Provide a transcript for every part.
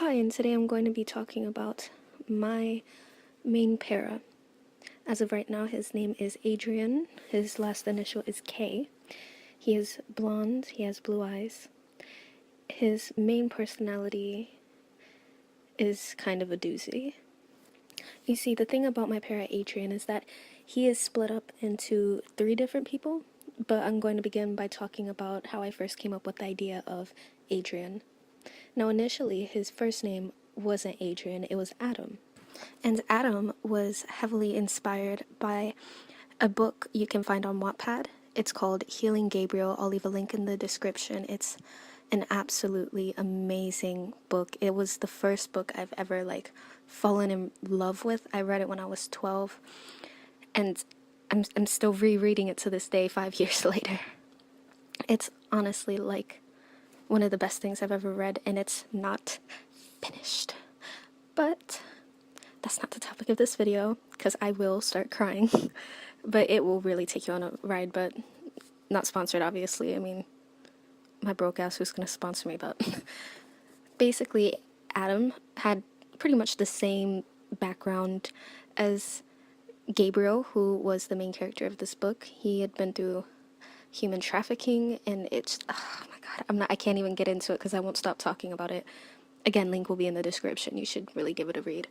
Hi, and today I'm going to be talking about my main para. As of right now, his name is Adrian. His last initial is K. He is blonde, he has blue eyes. His main personality is kind of a doozy. You see, the thing about my para Adrian is that he is split up into 3 different people, but I'm going to begin by talking about how I first came up with the idea of Adrian. Now, initially, his first name wasn't Adrian, it was Adam. And Adam was heavily inspired by a book you can find on Wattpad. It's called Healing Gabriel. I'll leave a link in the description. It's an absolutely amazing book. It was the first book I've ever fallen in love with. I read it when I was 12, and I'm still rereading it to this day 5 years later. It's honestly one of the best things I've ever read, and it's not finished. But that's not the topic of this video, because I will start crying. But it will really take you on a ride, but not sponsored, obviously. I mean, my broke ass, who's gonna sponsor me? But basically, Adam had pretty much the same background as Gabriel, who was the main character of this book. He had been through human trafficking, and it's, oh my god, I can't even get into it because I won't stop talking about it. Again, link will be in the description. You should really give it a read.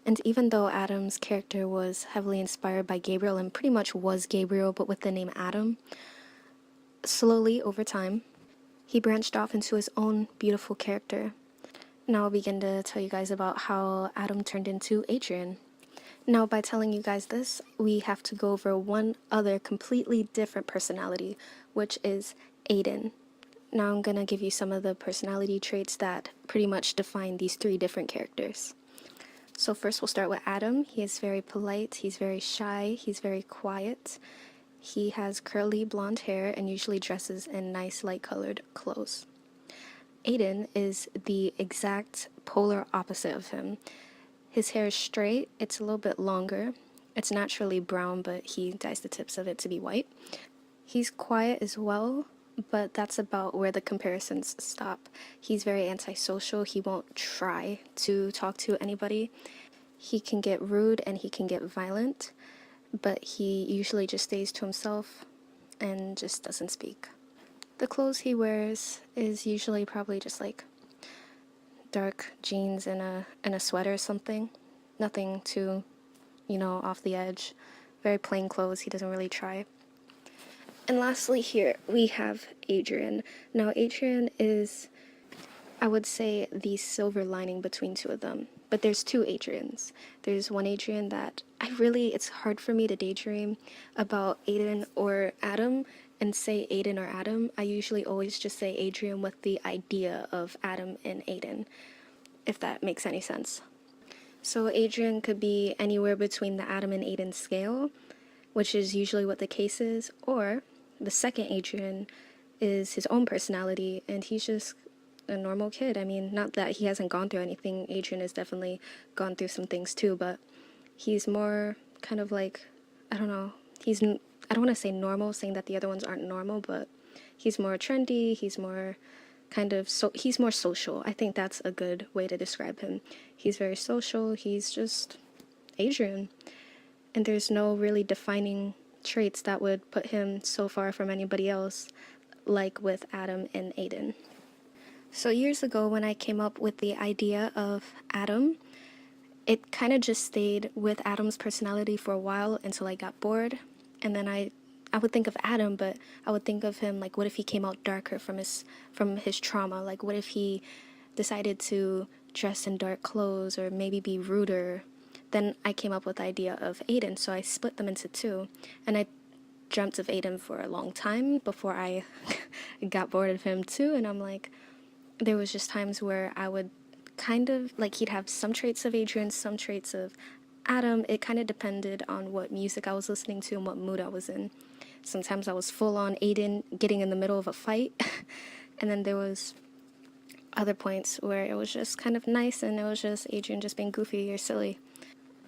And even though Adam's character was heavily inspired by Gabriel and pretty much was Gabriel but with the name Adam, slowly over time, he branched off into his own beautiful character. Now I'll begin to tell you guys about how Adam turned into Adrian. Now, by telling you guys this, we have to go over one other completely different personality, which is Aiden. Now I'm gonna give you some of the personality traits that pretty much define these 3 different characters. So first we'll start with Adam. He is very polite, he's very shy, he's very quiet. He has curly blonde hair and usually dresses in nice light-colored clothes. Aiden is the exact polar opposite of him. His hair is straight, it's a little bit longer. It's naturally brown, but he dyes the tips of it to be white. He's quiet as well, but that's about where the comparisons stop. He's very antisocial. He won't try to talk to anybody. He can get rude and he can get violent, but he usually just stays to himself and just doesn't speak. The clothes he wears is usually probably just dark jeans and a sweater or something. Nothing too, off the edge. Very plain clothes. He doesn't really try. And lastly here, we have Adrian. Now, Adrian is, I would say, the silver lining between 2 of them. But there's 2 Adrians. There's one Adrian that it's hard for me to daydream about Aiden or Adam and say Aiden or Adam. I usually always just say Adrian with the idea of Adam and Aiden, if that makes any sense. So Adrian could be anywhere between the Adam and Aiden scale, which is usually what the case is, or the second Adrian is his own personality, and he's just a normal kid. I mean, not that he hasn't gone through anything. Adrian has definitely gone through some things too, but he's more kind of I don't know, I don't want to say normal, saying that the other ones aren't normal, but he's more trendy, he's more he's more social. I think that's a good way to describe him. He's very social, he's just Adrian. And there's no really defining traits that would put him so far from anybody else, like with Adam and Aiden. So years ago, when I came up with the idea of Adam, it kind of just stayed with Adam's personality for a while until I got bored. And then I would think of Adam, but I would think of him what if he came out darker from his trauma? What if he decided to dress in dark clothes or maybe be ruder? Then I came up with the idea of Aiden, so I split them into 2. And I dreamt of Aiden for a long time before I got bored of him too. And there was just times where I would he'd have some traits of Adrian, some traits of Adam. It kind of depended on what music I was listening to and what mood I was in. Sometimes I was full on Aiden getting in the middle of a fight. And then there was other points where it was just kind of nice and it was just Adrian just being goofy or silly.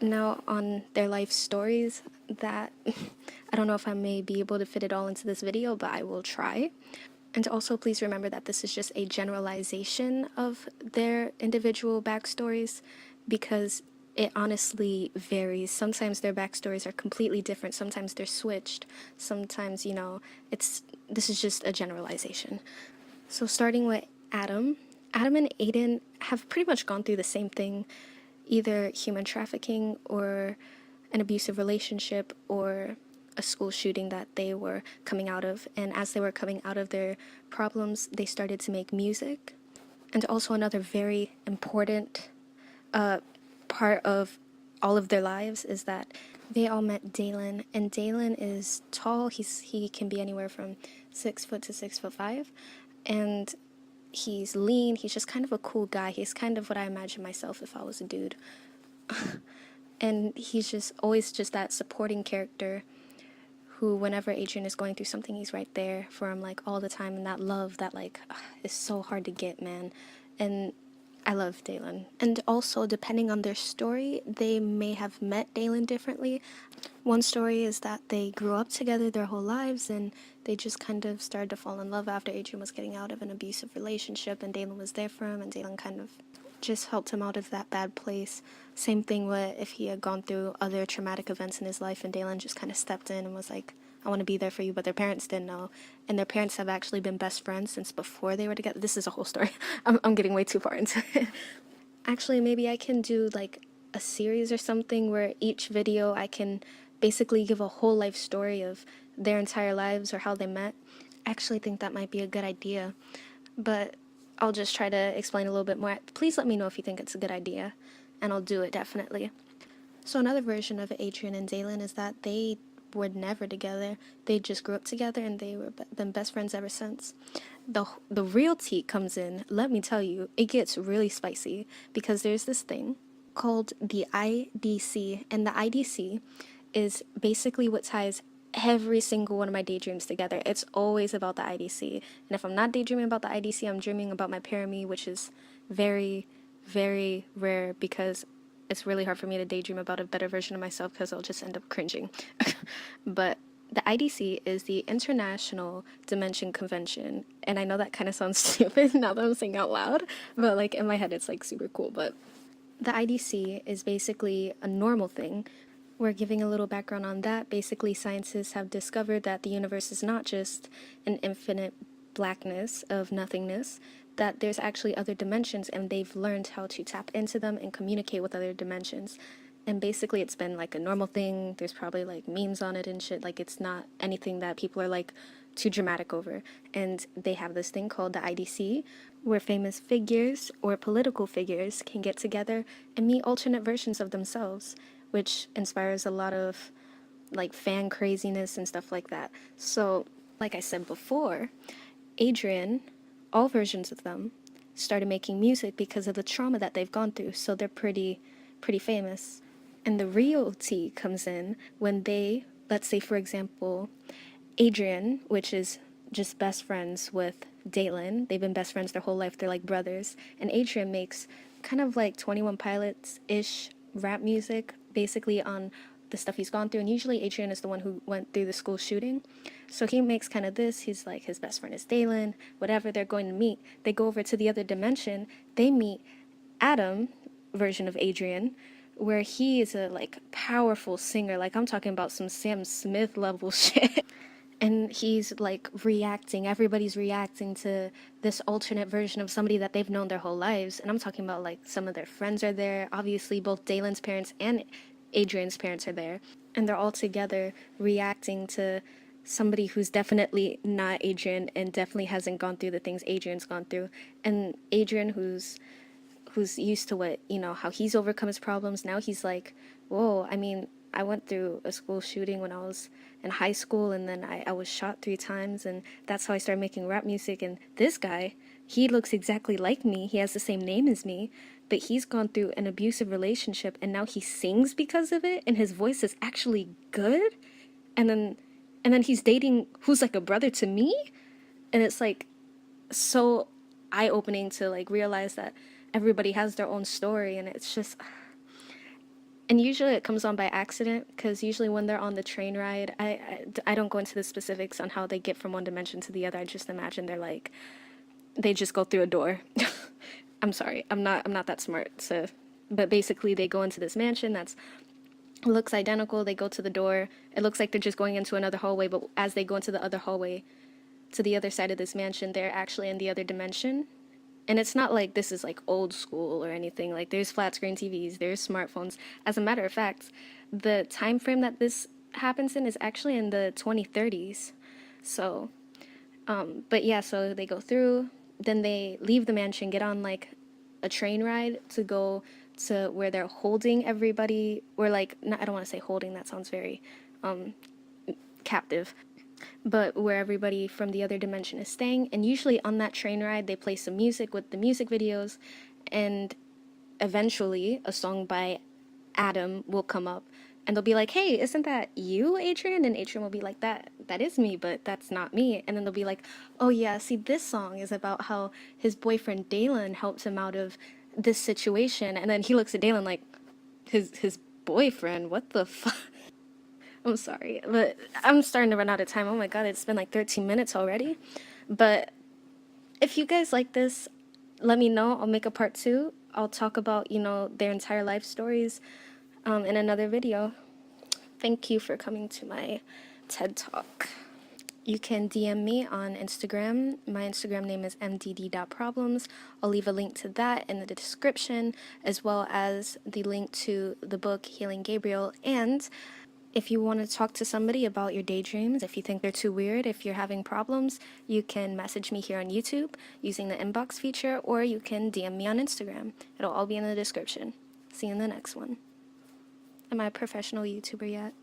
Now, on their life stories, that I don't know if I may be able to fit it all into this video, but I will try. And also, please remember that this is just a generalization of their individual backstories because it honestly varies. Sometimes their backstories are completely different. Sometimes they're switched. Sometimes, this is just a generalization. So, starting with Adam, Adam and Aiden have pretty much gone through the same thing, either human trafficking or an abusive relationship or a school shooting that they were coming out of. And as they were coming out of their problems, they started to make music. And also, another very important part of all of their lives is that they all met Dalen. And Dalen is tall. He can be anywhere from 6 foot to 6'5", and he's lean. He's just kind of a cool guy. He's kind of what I imagine myself if I was a dude. And he's just always just that supporting character who, whenever Adrian is going through something, he's right there for him, like, all the time. And that love that, like, is so hard to get, man. And I love Dalen. And also, depending on their story, they may have met Dalen differently. One story is that they grew up together their whole lives and they just kind of started to fall in love after Adrian was getting out of an abusive relationship, and Dalen was there for him, and Dalen kind of just helped him out of that bad place. Same thing with if he had gone through other traumatic events in his life and Dalen just kind of stepped in and was like, I want to be there for you, but their parents didn't know. And their parents have actually been best friends since before they were together. This is a whole story. I'm getting way too far into it. Actually, maybe I can do like a series or something where each video I can basically give a whole life story of their entire lives or how they met. I actually think that might be a good idea, but I'll just try to explain a little bit more. Please let me know if you think it's a good idea, and I'll do it definitely. So another version of Adrian and Dalen is that they were never together. They just grew up together and they were been best friends ever since. The real tea comes in. Let me tell you, it gets really spicy because there's this thing called the IDC, and the IDC is basically what ties every single one of my daydreams together. It's always about the IDC. And if I'm not daydreaming about the IDC, I'm dreaming about my parame, which is very, very rare because it's really hard for me to daydream about a better version of myself because I'll just end up cringing. But the IDC is the International Dimension Convention. And I know that kind of sounds stupid now that I'm saying out loud, but like in my head it's like super cool. But the IDC is basically a normal thing. We're giving a little background on that. Basically, scientists have discovered that the universe is not just an infinite blackness of nothingness, that there's actually other dimensions, and they've learned how to tap into them and communicate with other dimensions. And basically, it's been like a normal thing. There's probably like memes on it and shit. Like, it's not anything that people are like too dramatic over. And they have this thing called the IDC, where famous figures or political figures can get together and meet alternate versions of themselves, which inspires a lot of like fan craziness and stuff like that. So, like I said before, Adrian, all versions of them, started making music because of the trauma that they've gone through. So they're pretty famous. And the real tea comes in when they, let's say for example, Adrian, which is just best friends with Dalen. They've been best friends their whole life. They're like brothers. And Adrian makes kind of like 21 Pilots-ish rap music, basically on the stuff he's gone through. And usually Adrian is the one who went through the school shooting. So he makes kind of this. He's like, his best friend is Dalen. Whatever they're going to meet, they go over to the other dimension. They meet Adam, version of Adrian, where he is a like powerful singer. Like, I'm talking about some Sam Smith level shit. And he's like reacting, everybody's reacting to this alternate version of somebody that they've known their whole lives. And I'm talking about like some of their friends are there. Obviously, both Dalen's parents and Adrian's parents are there. And they're all together reacting to somebody who's definitely not Adrian and definitely hasn't gone through the things Adrian's gone through. And Adrian, who's used to what, how he's overcome his problems. Now he's like, whoa, I mean, I went through a school shooting when I was in high school, and then I was shot 3 times, and that's how I started making rap music. And this guy, he looks exactly like me. He has the same name as me, but he's gone through an abusive relationship, and now he sings because of it, and his voice is actually good. And then he's dating who's like a brother to me, and it's like so eye-opening to like realize that everybody has their own story, and it's just And usually it comes on by accident, because usually when they're on the train ride, I don't go into the specifics on how they get from one dimension to the other. I just imagine they're like, they just go through a door. I'm sorry, I'm not that smart. So, but basically they go into this mansion that's looks identical. They go to the door. It looks like they're just going into another hallway, but as they go into the other hallway to the other side of this mansion, they're actually in the other dimension. And it's not like this is like old school or anything. Like there's flat screen TVs, there's smartphones. As a matter of fact, the time frame that this happens in is actually in the 2030s. So, but yeah, so they go through, then they leave the mansion, get on like a train ride to go to where they're holding everybody, or like, no, I don't want to say holding, that sounds very captive, but where everybody from the other dimension is staying. And usually on that train ride, they play some music with the music videos, and eventually a song by Adam will come up, and they'll be like, "Hey, isn't that you, Adrian?" And Adrian will be like, "That is me, but that's not me." And then they'll be like, "Oh yeah, see, this song is about how his boyfriend Dalen helped him out of this situation." And then he looks at Dalen like, his boyfriend? What the fuck? I'm sorry, but I'm starting to run out of time. Oh my god, it's been like 13 minutes already. But if you guys like this, let me know. I'll make a part 2. I'll talk about, their entire life stories in another video. Thank you for coming to my TED Talk. You can DM me on Instagram. My Instagram name is mdd.problems. I'll leave a link to that in the description, as well as the link to the book Healing Gabriel. And if you want to talk to somebody about your daydreams, if you think they're too weird, if you're having problems, you can message me here on YouTube using the inbox feature, or you can DM me on Instagram. It'll all be in the description. See you in the next one. Am I a professional YouTuber yet?